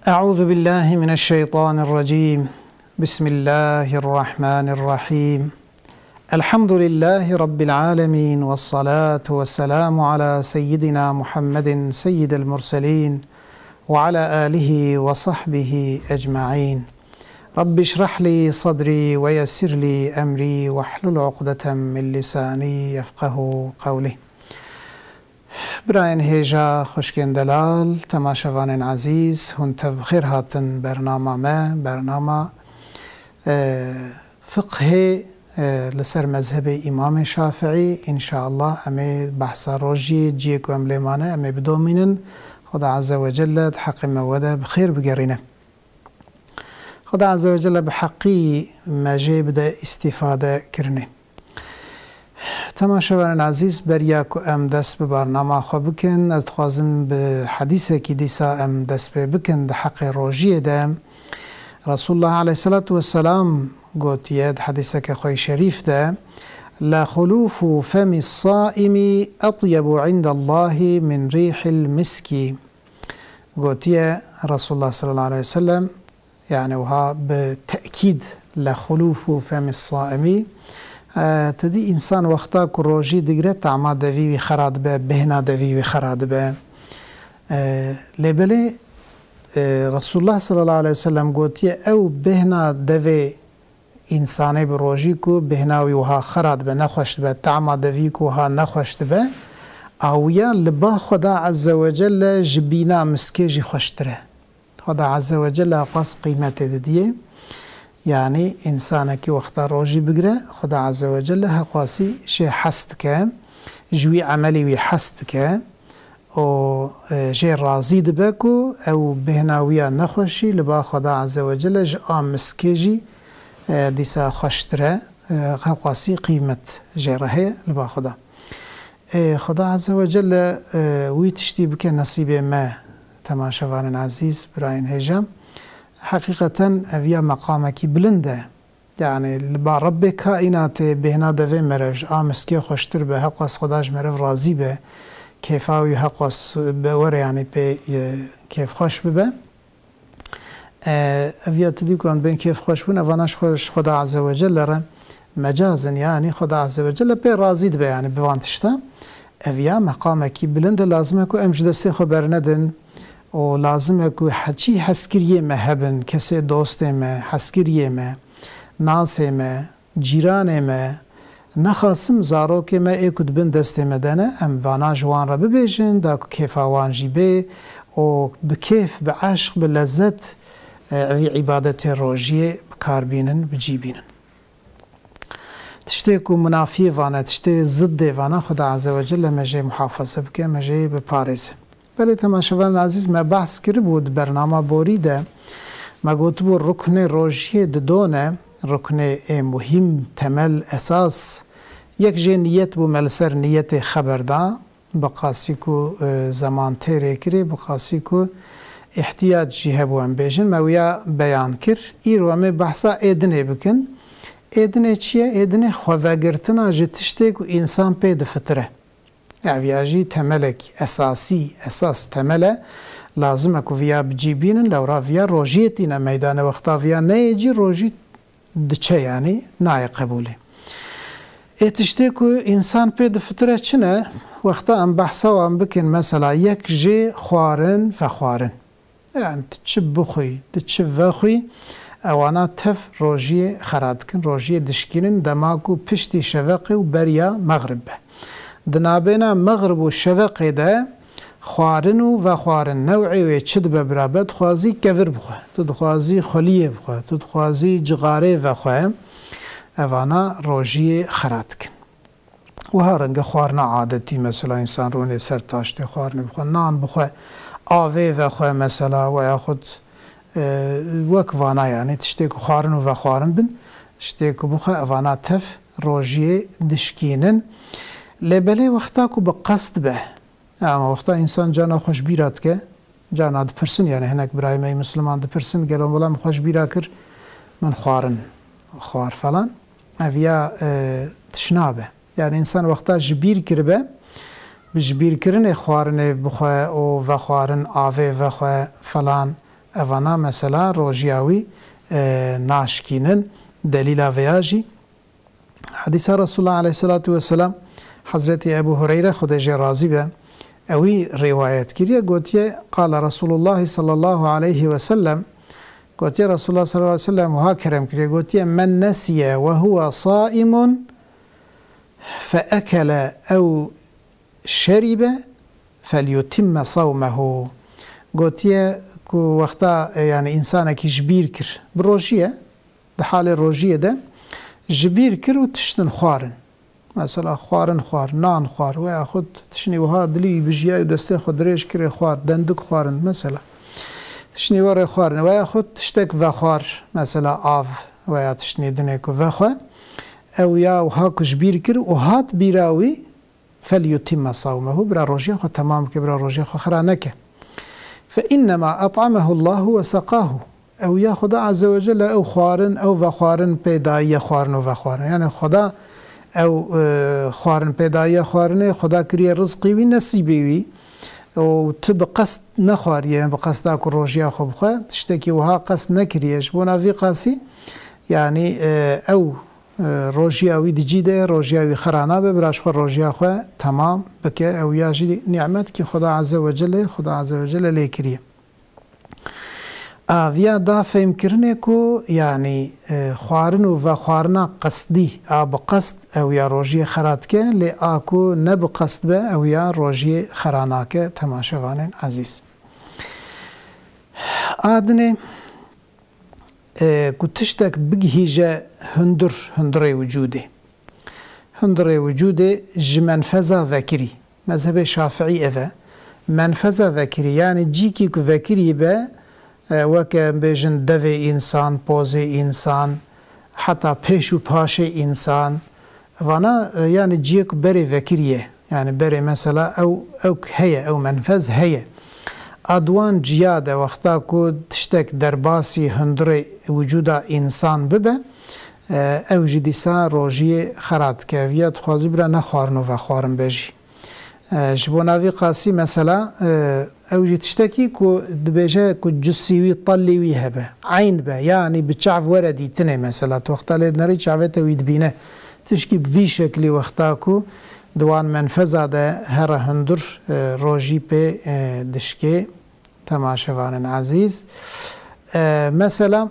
أعوذ بالله من الشيطان الرجيم. بسم الله الرحمن الرحيم. الحمد لله رب العالمين، والصلاة والسلام على سيدنا محمد سيد المرسلين وعلى آله وصحبه أجمعين. رب اشرح لي صدري ويسر لي أمري واحلل عقدة من لساني يفقه قولي. براين هيجا خوشكين دلال تماشاوان عزيز، هنت بخير هاتن برنامه فقه لسر مذهب امام شافعي. ان شاء الله امي بحثا روجي جيكو امليمانه امي بدومينن خدا عز وجل حق موده بخير بقرينه. خدا عز وجل بحقي ما جي بدا استفاده كرنه. تماشاوان عزیز بریاکو ام دست به برنامه خو بکن. اتخوازم به حدیثه که دیسا ام دست بکن ده حق روژیه ده. رسول الله علیه الصلاة والسلام گوتید حدیثه که خوی شریف ده: لا خلوف فم الصائم اطيب عند الله من ريح المسك. گوتیه رسول الله صلی الله علیه وسلم، يعني وها بتأكيد لا خلوف فم الصائم تدی انسان وقتا که روژی دیگره تعما دوی خراد به بهنا دوی خراد به لبله رسول الله صلی الله علیه وسلم گوتیه او بهنا دوی انسانه به روژی که بهناوی وها خراد به نخوشت به تعما دوی که وها نخوشت به اویا لبا خدا عز وجل جبینا مسکیجی خوشتره. خدا عز وجل اقاس قیمت دیه، يعني إنسانك وقت روجي بقرأ خدا عز وجل هقاسي شيء حستك جوي عملي وحستك أو جي راضي دبكو أو بهناويا نخوشي لبا خدا عز وجل جآم مسكيجي ديسا خشتره هقاسي قيمة جيره لبا خدا. خدا عز وجل ويتشتي بك نصيب ما تماشاوان عزيز براين هجام. حقيقة أفيا مقامك بلنده، يعني لبا رب كائنات بهنا دوي مرج آمسكي خوشتر به حقاس خداش مرف راضي به كيفاوي حقاس بور يعني به كيف خوش ببه أفيا تديكوان بين كيف خوش بون أفاناش خوش خدا عز وجل رم مجازا، يعني خدا عز وجل به راضي به يعني بوانتشتا. أفيا مقامك بلنده لازمكو أمجدستي خبر ندن و لازمه که حچی حسکریه ما هبن، کسی دوسته ما حسکریه ما ناسه ما جیرانه ما نخاسم زارو که ما ایکود بن دسته مدنه ام وانا جوان را ببیجن دا کیفا وان جیبه و بکیف بعشق بلذت عبادت روژیه بکاربینن بجیبینن. تشتی که منافی وانا تشتی ضد وانا خدا عز وجل مجه محافظه بکه مجه بپارزه. بله تماشاوان عزیز ما بحث کرده بود برنامه بوریده ما گوت بود رکن روژیه دونه رکن مهم تمل اساس یک جه نیت بو ملسر نیت خبردا بقاسی کو زمان تیره کری بقاسی کو احتیاج جیه بو هم بیجن ما ویا بیان کر ایرو همه بحثا ایدنه بکن. ایدنه چیه؟ ایدنه خواهگرتنا جتشته که انسان پید فطره، يعني تملك أساس تمله لازم أكو فيها بجيبين لو را فيها روجيتنا ميدان وقتا فيها نيجي روجي دچه يعني ناي قبوله. اتشتكو إنسان بيد فترة چنه وقتا ام بحثا وام بكن مثلا يك جي خوارن فخوارن، يعني تتشب بخوي تتشب وخوي اوانا تف روجي خرادكن روجي دشكينن دماغو پشتي شفقي و بريا مغرب دنابينا مغرب و شفق ده خوارن و خوارن نوعي و چد ببرابد خوازي كفر بخواه تدخوازي خليه بخواه تدخوازي جغاره بخواه اوانا روجي خراتكن. و هرنگ خوارنا عادتي مثلا انسان رونه سر تاشته خوارن بخواه نان بخواه آوه بخواه مثلا و ياخد وكوانا يعني تشتيكو خوارن و خوارن بن تشتيكو بخواه اوانا تف روجي دشكينن لبله وقتا کو بقصد به. اما وقتا انسان جانا خوش بیراد که جانا ده پرسن، يعني هناك برای می مسلمان ده پرسن گلون ولا خوش بیرا کر من خوارن خوار فلان اویا تشنابه، يعني انسان وقتا جبیر کربه بجبیر کرن خوارن بخواه و خوارن آوه و خواه فلان اوانا مثلا روجیاوی ناشکینن دلیل ویاجی حدیث رسول الله علیه الصلاة والسلام حضرت ابو هريره خدا جی راضی به اوی روایت کریه گوتیه قال رسول الله صلی الله علیه وسلم گوتیه رسول الله صلی الله علیه وسلم وها کرم کریه گوتیه من نسیه وهو صائم فأكل أو شرب فليتم صومه گوتیه که وقتا يعني انسان که جبیر کر بروجیه ده حال روجیه ده جبیر کر و تشتن خوارن مثلا خوارن نان خوار و اخد تشنی وها دلی بجیای دسته خود ریش کر خوار دندک خوارن مثلا تشنی وره خوارن و اخد تشتک و خوار مثلا آف و تشنی دنه که و خواه او یا وها کجبیر کر و هات بیراوی فليتم صومه برا روجيه خو تمام که برا روجيه خو خرانکه فإنما أطعمه الله وسقاه او یا خدا عز وجل او خوارن او وخوارن پیدایی خوارن و وخوارن یعنی خدا او خوارن پیدایی خوارن خدا کریه رزقی وی نصیبی وی و تو بقصد نخواریه بقصد اکو روجيه خو بخواه تشتکی وها قصد نکریهش بونا وی قاسی یعنی او روجیاوی دجیده روجیاوی خرانه به براش خو روجیا خو تمام بکه او یاجی نعمت که خدا عز وجل لیکریه آویا دا فهم کرنه کو یعنی خوارن و خوارنا قصدی آب قصد او یا روجی خرات که لی آکو نب قصد به او یا روجی خرانه که تماشوان عزیز آدنه كتشتك بجهيجة هندر وجوده جمنفذة ذكري مذهب شافعي إذا منفذة ذكري يعني جيكي كذكري با وكا بيجن دفع إنسان بوزي إنسان حتى بيشو باشي إنسان وانا يعني جيك بري ذكريه يعني بري مثلا أو هي أو منفذ هي ادوان جیاده وقتا که تشتک در باسی هندر وجودا انسان ببه او جدیسا روژی خراد که ویاد خوازی برا نخوارنو و خوارن بجی جبوناوی قاسی مثلا او جی تشتکی که دبیجه که جسیوی طلیوی هبه عین به یعنی بچعف وردی تنه مثلا تو وقتا لید نری چعویت وید بینه تشکی بوی شکلی وقتا که دوان منفذه ده هر هندر روجی په دشکه تماشوان عزیز مثلا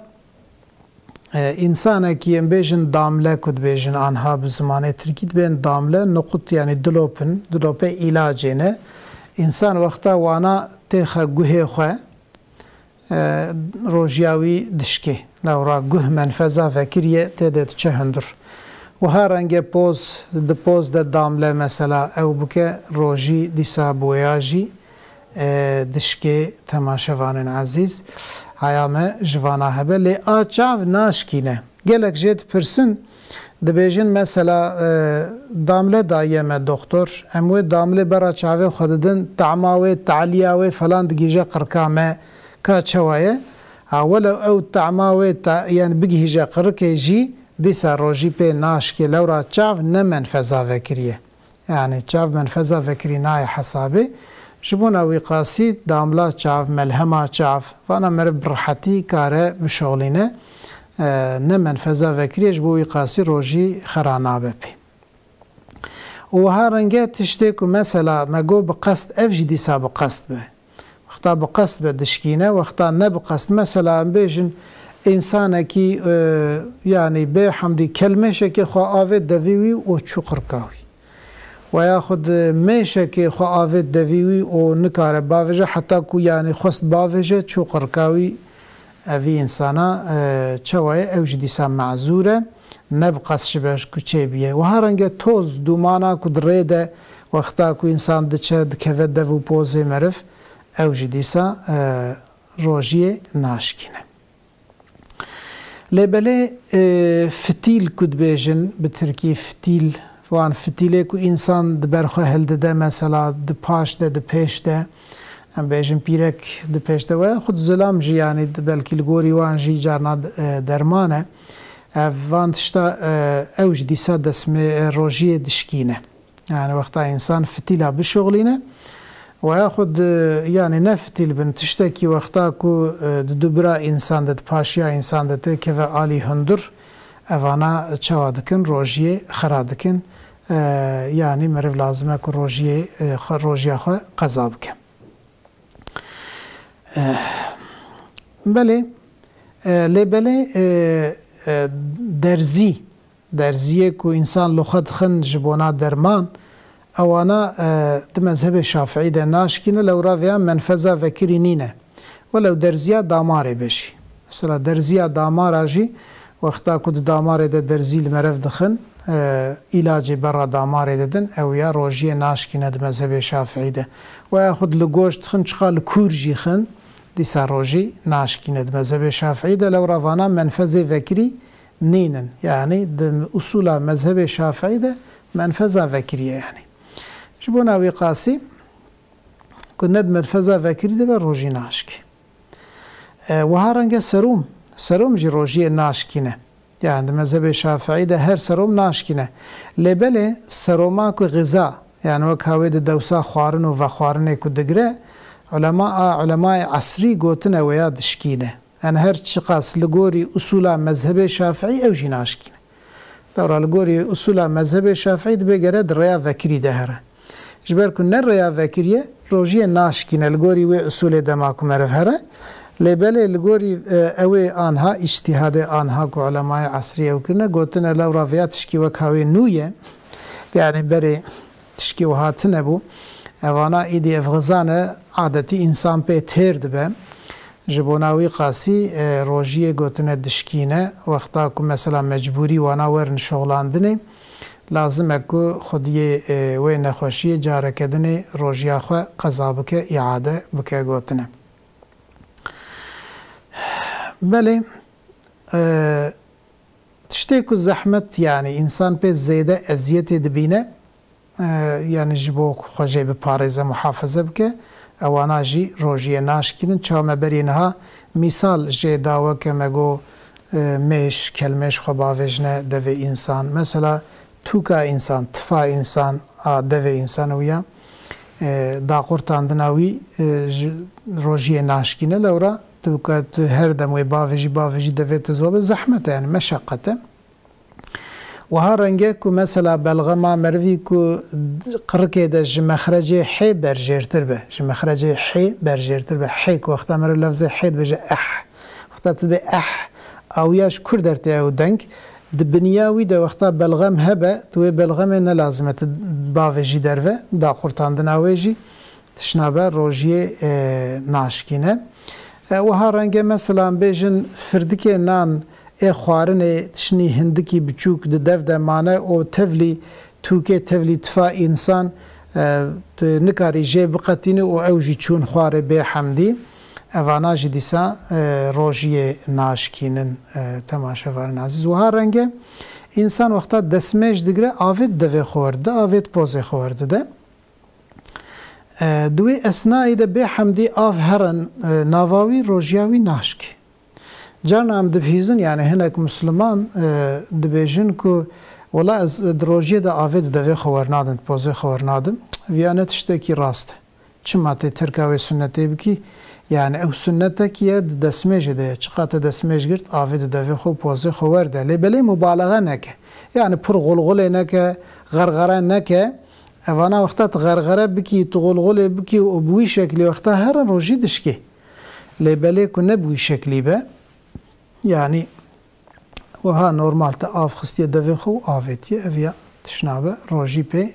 انسان که بیشن دامله کد بیشن آنها به زمان ترکیت بین دامله نقط یعنی دلوپ علاجه نه انسان وقتا وانا تخا گوه خواه روجیاوی دشکه لورا گوه منفذه فکریه تدت چه هندر و هر انگه پوز ده دامله مثلا او بکه روژی دیسا بویاجی دشکه تماشوان عزیز هیامه جوانا هبه لی آچاو ناشکینه گلک جید پرسن ده بیجن مثلا دامله دایمه دکتر اموی دامله برا چاوه خوددن تعماوه تعلیاوه فلان دگیجه قرکامه که چوایه ولو او تعماوه یعنی بگیجه قرکه جی دیسا روژی پی ناشکی لورا چاو نمنفذا وکریه یعنی چاو منفذا وکری نای حسابه جبون اوی قاسی داملا چاو ملهما چاو وانا مرف برحتی کاره بشغلینه نمنفذا وکریه جبوی قاسی روژی خرانابه پی و هرنگه تشتی که مثلا مگو بقصد افجی دیسا بقصد به وقتا بقصد به دشکینه وقتا نبقصد مثلا بیشن انسان کی یعنی به حمدی کلمه شکی خواه آوید دویوی و چوقر کاوی و یا خود میشه که خواه آوید دویوی و نکاره باویجه حتی که یعنی خواست باویجه چوقر کاوی اوی انسانا چوای او جدیسا معذوره نبقص شبهش کچه بیه و هرنگه توز دومانا کد ریده وقتا که انسان دچه دکوه دو پوزه مرف او جدیسا روژی ناشکینه لبله فتیل کد بیجن به ترکی فتیل وان فتیله که انسان دبرخواه هلده ده مثلا ده پاش ده ده پیش ده ام بیجن پیرک ده پیش ده و خود ظلام جی یعنی بلکی لگوری وان جی جارنا درمانه وان تشتا اوج دیسا دسم روژی دشکینه یعنی وقتا انسان فتیله بشغلینه وياخد يعني نفتل بن تشتكي وقتاكو دبرا انسان دت پاشیا انسان دت که عالی هندر اوانا چوا دکن روجیه خرا دکن يعني مرف لازمه که روجیه خو قضا بکن. بله لبله درزیه که انسان لخد خن جبونا درمان اوانا مذهب شافعی ده ناشکینه لو راویا منفذه وکری نینه ولو درزیا داماره بشی مثلا درزیا داماره جی وقتا کد داماره ده درزی المرف دخن علاج برا داماره ددن او یا روجی ناشکینه ده مذهب شافعی ده و یا خود لگوشت خن چخال کورجی خن دیسا روجی ناشکینه ده مذهب شافعی ده لو راوانا منفذه وکری نینن يعني أصول مذهب الشافعي ده منفذة فكرية يعني جبونا وقاسي كنا منفذة فكرية ده بروجي ناشكي وهارنجا سروم جي روجي ناشكينه يعني مذهب الشافعي ده هر سروم ناشكينه لبله سروما كو غذاء يعني وكاوي ده دوسا خوارن و خوارن كو دگره علماء عصري قوتنا ويا دشكينه يعني هر چقاس لغوري أصول مذهب شافعي أو جناشكين دورا لغوري أصول مذهب شافعي بگرد ريا فكري دهره جبر كن ريا فكريه روجيه ناشكين لغوري و أصول دماغ مرفهره لبل لغوري اوي آنها اجتهاد آنها کو علماء عصري او كنا قوتنا لو رافيا تشكي وكاوي نوية يعني بري تشكي وهاتنا بو اوانا ايدي افغزانه عادتي انسان بي تيرد به جبوناوی قاسی روجیه گوتنه دشکینه وقتا که مثلا مجبوری وانا ورن شغلاندنه لازم اکو خودیه و نخوشی جاره کدنه روجیا خو قضا بکه اعاده بکه گوتنه بله تشتی که زحمت يعني انسان پی زیده ازیت دبینه يعني جبو خوشی بپارزه محافظه بکه اوانا جی روجیه ناشکینن چاومه برینها مثال جه داوه که مگو میش کلمش خباوجنه دوه انسان مثلا توکا انسان تفا انسان دوه انسان ویا دا قرطاندناوی روجیه ناشکینه لورا توکا هر دموی باوجی دوه تزواب زحمته يعني مشقته وها رنگه که مثلا بلغما مروی که قرقه ده جمخرج حی برجرتر به جمخرج حی برجرتر به حی که وقتا مرو لفظ حی بجه وقتا تبه او یاش کردرتی او دنگ ده بنیاوی ده وقتا بلغم هبه توی بلغم نلازمت باوجی دروه دا خورتاندن اویجی تشنابه روژی ناشکینه وها رنگه مثلا بیجن فردکه نان خوارنه تشنی هندکی بچوک ده دف دمانه او تفلی توکه تفلی تفا انسان نکاری جه بقتینه او اوجی چون خواره به حمدی اوانا جی دیسا روژی ناشکینن تماشاوارن عزیز و ها رنگه انسان وقتا دسمش دگره آوید دوی خورده آوید پوزه خورده ده دوی اسنایی ده به حمدی آف هرن ناواوی روژیاوی ناشکی جانا هم دبهیزن يعني هناك مسلمان دبيجن كو ولا از دروجيه دا آفيد دوي خورنادن پوزه خورنادن ويانا تشتكي راست چما تي تركاوي سنتي بكي يعني او سنتك يد دسمج ده چقات دسمج گرت آفيد دوي خو پوزه خورده لبلي مبالغه نکه يعني پر غلغله نکه غرغره نکه اوانا وقتا غرغره بكي تغلغله بكي وبوي شكلي وقتا هر روجي دشكي لبلي كو نبوي شكلي به يعني وها نورمال تاف خستيه دوي خو آفيتي افيا تشنابه روجي بي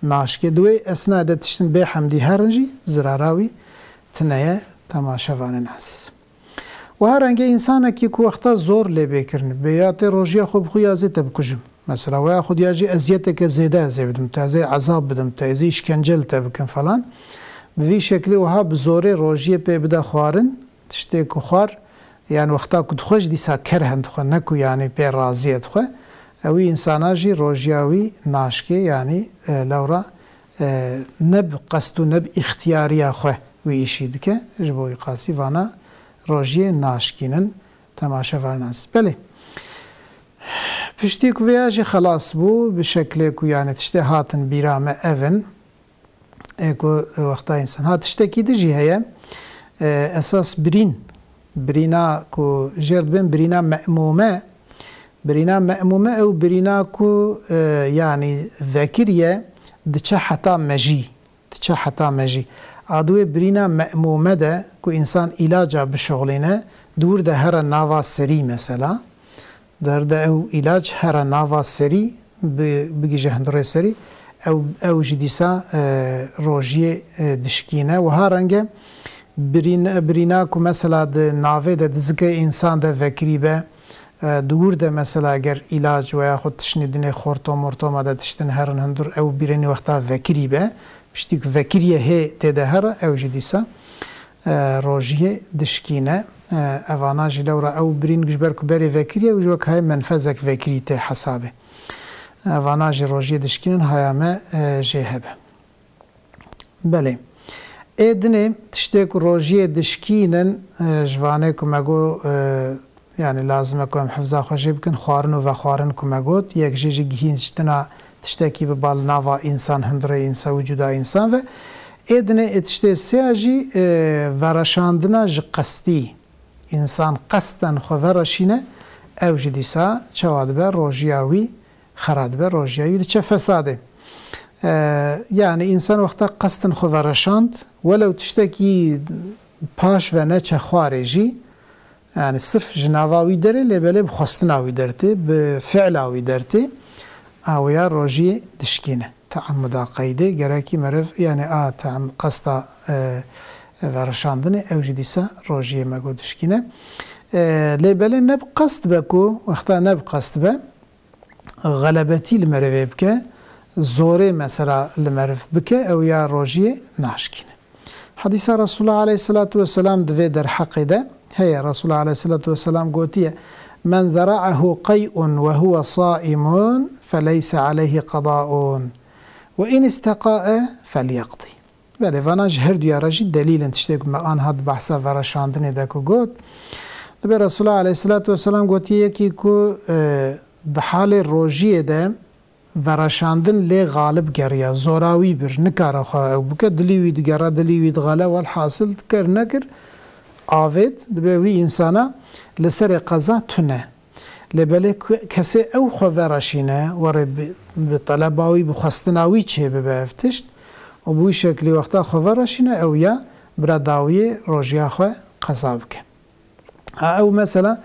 ناشكي دوي اسنا ده تشن بي حمدي هرنجي زراراوي تنيه تماشاوان ناس وهرنگه انسان کی کو وقتا زور لی بکرن بیات روجی خو بخویازه تبکجم مثلا و خود یاجی اذیت که زیده بدم تازه عذاب بدم تازه اشکنجل تبکن فلان به شکلی وها بزوره روجی پی بده خوارن تشته کو خوار يعني وقتا كنت خوش ديسا كرهن تخو نكو يعني بي رازيه تخو اوي انساناجي روجياوي ناشكي يعني لورا نب قصدو نب اختياريا خو ويشي دكه جبوي قاسي وانا روجيه ناشكينن تماشا فرناس بله پشتی کو ویاجی خلاص بو بشکل کو يعني تشته هاتن بیرامه اون اكو وقتا انسان هات تشتكي دجي هي اساس برينا كو جرد بين برينا مأمومة او برينا كو يعني ذاكرية دچا حتا مجي عدوه برينا مأمومة ده كو انسان علاجا بشغلينه دور ده هر ناوا سري مثلا ده او علاج هر ناوا سري بگی جهندره سری او جدیسا روجی دشکینه و ها رنگه برینا که مثلا ده ناوه ده دزگه انسان ده وکری به دور ده مثلا اگر علاج و یا خود تشنیدنه خورتو مرتو ده تشتن هرن هندور او برینی وقتا وکری به بشتی که وکریه هی تیده هر او جدیسا روجی دشکینه اوانا جلورا او برین گجبر کبری وکریه و جوک های منفذک وکری ته حسابه وانا جی روژی دشکینن هایامه جی هبه بله ایدنه تشتی که روژی دشکینن جوانه که مگو yani lazım که حفظه خوشی بکن خوارن و خوارن که مگود یک جی گهین تشتنا تشتی به بال نوا انسان هندره انسان وجوده انسان و ایدنه تشتی سیاجی ورشاندنا جی قصدی انسان قصدن خو ورشینه او جدیسا چواد به روژیاوی خراد به روجیایی چه فساده yani insan وقتا قصدن خو ورشاند ولو تشتكي پاش و نه چه خارجی yani sırf jinawawi dere lebele bxostnawi derte be fi'lawi derte awya roji dişkine taammuda qayde gereki meref yani a taam qasta ورشاندن اوجدیسا روجی مگو دشکینه lebele neb qasd beko وقتا neb qasd be غلبتي المروي بك زوري مثلا المرف بك او يا روجي ناشكين حديث رسول الله عليه الصلاة والسلام دوي در حق ده هي رسول الله عليه الصلاة والسلام قوتيه من ذرعه قيء وهو صائم فليس عليه قضاء وإن استقاء فليقضي بله فاناج هردو يا رجي دليل انتشتيك ما آن هاد بحثا ورشاندني داكو قوت دبي رسول الله عليه الصلاة والسلام قوتيه كي كو ده حال روجیه ده ورشاندن لی غالب گریا زوراوی بر نکاره خواه او بکه دلیوید گره دلیوید غاله والحاصل کر نکر آوید دبه وی انسانا لسر قضا تونه لبله کسی او خواه ورشینه وره بطلباوی بخواستناوی چه ببافتشت و بوی شکلی وقتا خواه ورشینه او یا براداوی روجیه خواه قضا بکه او مثلا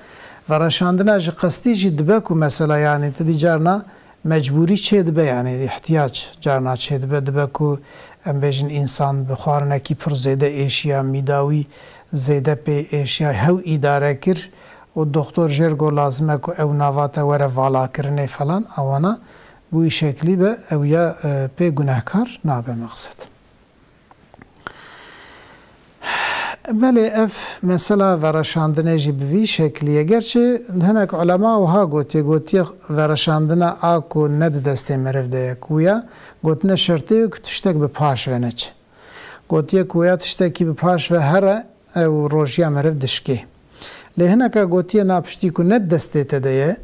ورشاندنا جی قصدی جی دبه کو مثلا yani تدی جارنا مجبوری چه دبه yani احتیاج جارنا چه دبه کو ام بیجن انسان بخوارنه کی پر زیده ایشیا میداوی زیده پی ایشیا هو اداره کر و دکتر جرگو لازمه کو او نواته وره والا کرنه falan اوانا bu şekli به او یا پی گناهکار نابه مقصد بله اف مثلا ورشاندنه جی بوی شکلیه گرچه هنک علما و ها گوتی ورشاندنه آکو ند دسته مرف ده کویا گوتنه شرطه که تشتک به پاش و نچه گوتی کویا تشتکی به پاش و هر او روژیا مرف دشکه لهنک گوتی ناپشتی که ند دسته تده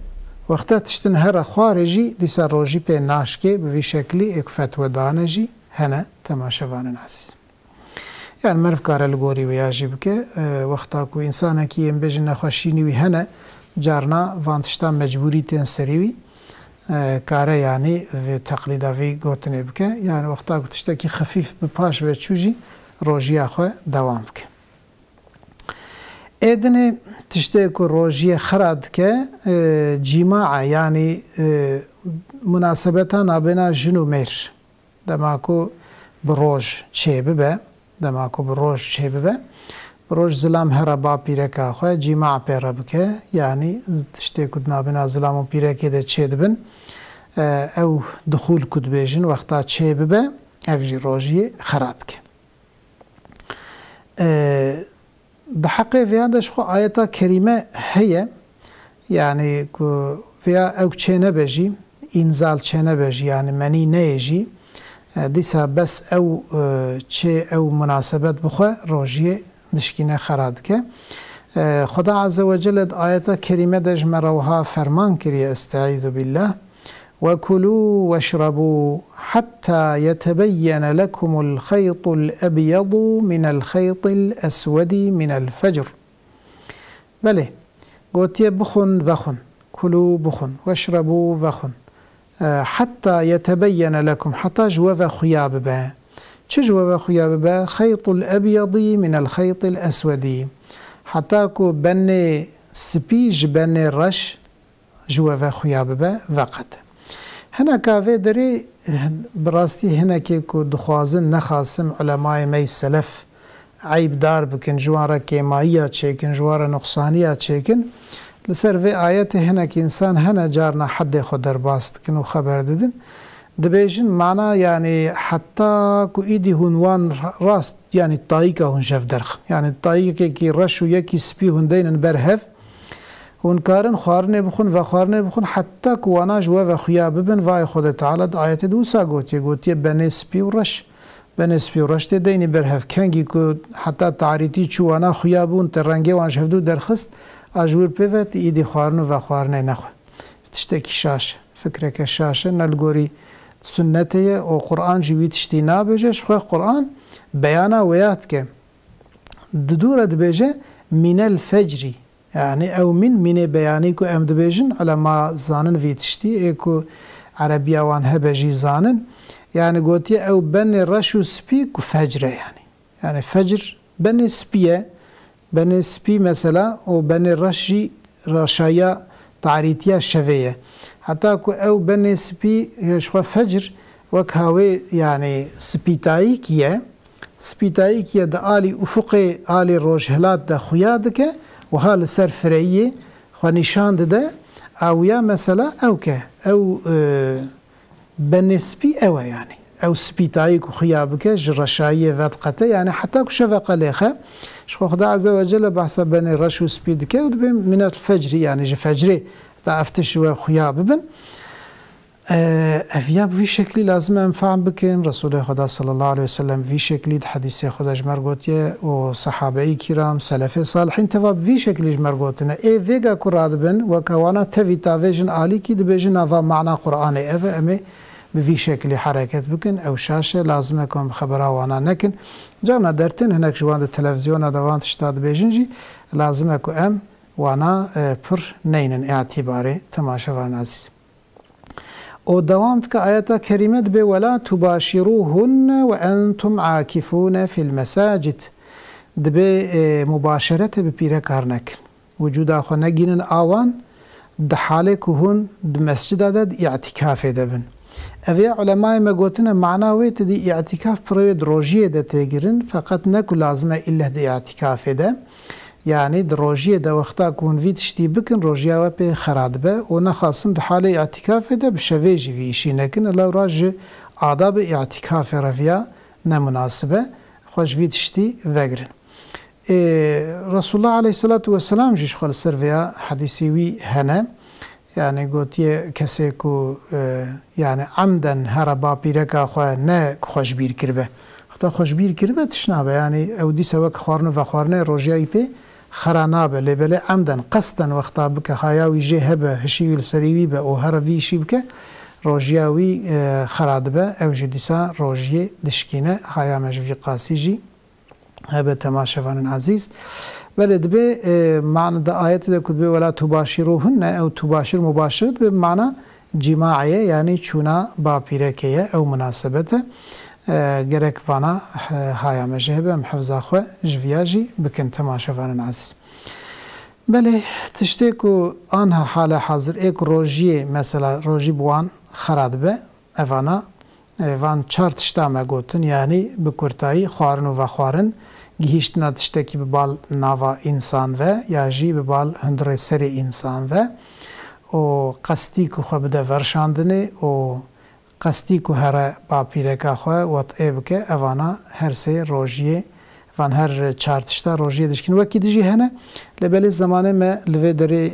وقتا تشتن هر خارجی دیسا روژی پی ناشکه بوی شکلی اک فتوه دانه جی هنه تماشوان عزیز yani مرف کار لگوری و یاجی بکه وقتا کو انسان کی ام بجن نخوشینی وی هنه جارنا وانتشتا مجبوری تن سریوی کاره yani و تقلیدا وی گوتنه بکه yani وقتا کو تشتا کی خفیف بپاش و چوجی روجیا خو دوام بکه ادنه تشتا کو روجی خراد که جماع yani مناسبتا نابنا جنو میر دما کو بروج چه ببه دما کو بروج چه ببه بروج زلام هر با پیرکا خو جماع پیرا بکه یعنی تشتی کد نابنا زلام و پیرکی ده چه دبن او دخول کد بیجن وقتا چه ببه افجی روجی خراد که ده حقی فیادش خو آیتا کریمه هیه یعنی که فیا او چه نبجی انزال چه نبجی یعنی منی نیجی دیسا بس او چه او مناسبت بخواه روجی دشکینه خراد که خدا عز و جل آیتا کریمه دج مروها فرمان کریه استعیذ بالله وكلوا واشربوا حتى يتبين لكم الخيط الأبيض من الخيط الأسود من الفجر. بله قوتي بخن وخن، كلوا بخن واشربوا وخن حتى يتبين لكم، حتى جواب خياب به. چه جواب خياب به؟ خيط الأبيض من الخيط الأسود، حتى كو بني سبيج بني رش جواب خياب به وقت. هنا كافي دري براستي هنا كيكو دخوازن نخاسم علماء مي سلف عيب دار بكن جوارا كيمائية تشيكن جوارا نقصانية تشيكن لسر في آيات هنا كي إنسان هنا جارنا حد خود درباست كنو خبر ددن دبيجن معنا يعني حتى كو إيدي هنوان راست يعني الطايقة هن شاف درخ، يعني الطايقة كي رشو يكي سبي هن دين برهف هون كارن خارنه بخون و خارنه بخون حتى كوانا جوا و خياب ببن وای خود تعالی آیت دوسا گوتی بنسبی و رش بنسبی و رش دینی برهف کنگی که حتی تعریتی چوانا خیابون ترنگه وان شفدو درخست اجور پیوت ایدی خارنه و خارنه نخو تشتکی شاشه فکرک شاشه نلگوری سنته و قرآن جوی تشتی نابجش خو قرآن بیانا ویات که ددور دبیجه من الفجری يعني او من بياني كو ام دبيجن على ما زانن فيتشتي ايكو عربية وان هبجي زانن يعني قوتي او بني رشو سبي كو فجر يعني فجر بني سبيه بني سبي مثلا او بني رشي رشايا تعريتيا شفية حتى كو او بني سبي يشخوا فجر وكهوي يعني سبيتايكيا دا آلي افقي آلي روجهلات دا خيادك وهال سر فرعيه خنشان ده او يا مثلا او كه او بالنسبي او يعني او سبيتايك وخيابك جرشايه فتقته يعني حتى كشفق لخه شخو خدا عز وجل بحسب بني رشو سبيدك من الفجر يعني جفجري تعفتش وخياب بن افياب في شكلي لازم انفعم بكن رسول خدا صلى الله عليه وسلم في شكلي حديث خدا جمرغوتيه وصحابه كرام سلف صالحين تفاب في شكلي جمرغوتنا اي فيغا كراد بن وكوانا تفي تافيجن علي كي دبيجن افا معنى قران افا امي بفي شكلي حركات بكن او شاشه لازم اكون خبره وانا نكن جانا درتن هناك جوان التلفزيون دوان تشتاد بيجنجي لازم اكو ام وانا پر نينن اعتباري تماشاوان عزيز و دوامت که آیت کریمت به ولا تباشروهن و انتم عاکفون فی المساجد دبه مباشرت به پیره کار نکن وجود آخو نگینن آوان ده حاله که هون ده مسجد ده اعتکاف ده بن اوه علماء ما گوتن معناویت ده اعتکاف پروید روژیه ده تگیرن فقط نکو لازمه اله ده اعتکاف ده يعني دروجيه دا وقتا كون في تشتي بكن روجيا وبي خرادبه ونخاصم ده حالة اعتكاف ده بشويجي في إشي نكن لو راج آداب اعتكاف رفيا نمناسبة خوش في تشتي وغرن رسول الله عليه الصلاة والسلام جيش خال السرفيا حديثي هنا يعني قوتي كسيكو يعني عمدا هربا بيركا خواه نا خوش بير كربه خدا خوش بير كربه تشنابه يعني او دي سواك خوارنه و خوارنه روجيا بي خرانابه لبله عمدن قصدن وقتا بك خاياوي جي هبه هشيو السريوي به او هروي شي بك روجياوي خرادبه او جديسا روجيه دشكينه خايا مجفي قاسي جي هبه تماشفان عزيز بلد به معنى دا آيات دا كتبه ولا تباشروهن او تباشر مباشرت بمعنى جماعيه يعني چونا باپيركيه او مناسبته گرک وانا هایا مجهبه محفظه خو جویاجی بکن تماشاوان عز بله تشتیکو آنها حال حاضر ایک روژی مثلا روژی بوان خراد به اوانا وان چار تشتامه گوتن یعنی بکرتایی خوارن و خوارن گیشتنا تشتکی ببال ناوا انسان و یا جی ببال هندره سر انسان و قصدی که خو بده ورشاندنه و قصدی که هر باپیرکا خواه وات ایبکه اوانا هر سه روژیه وان هر چارتشتا روژیه دشکن وکی دیجی هنه لبلی زمانه ما لوی داری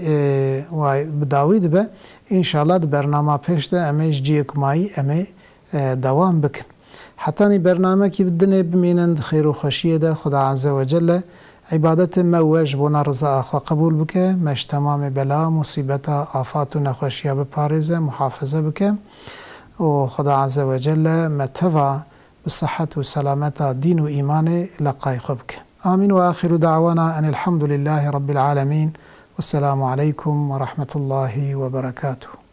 وای بداوید به انشاءالله ده برنامه پیش ده امیش جیه کمایی امی دوام بکن حتی نی برنامه کی بدنه بمینند خیر و خوشیه ده خدا عز و جل عبادت ما واجبنا رضا أخوة قبول بك، مش تمام بلا مصيبة آفات نخوشية ببارزة محافظة بك، وخدا عز وجل متفع بالصحة والسلامة دين وإيمان لقاي خبك. آمين. وآخر دعوانا أن الحمد لله رب العالمين، والسلام عليكم ورحمة الله وبركاته.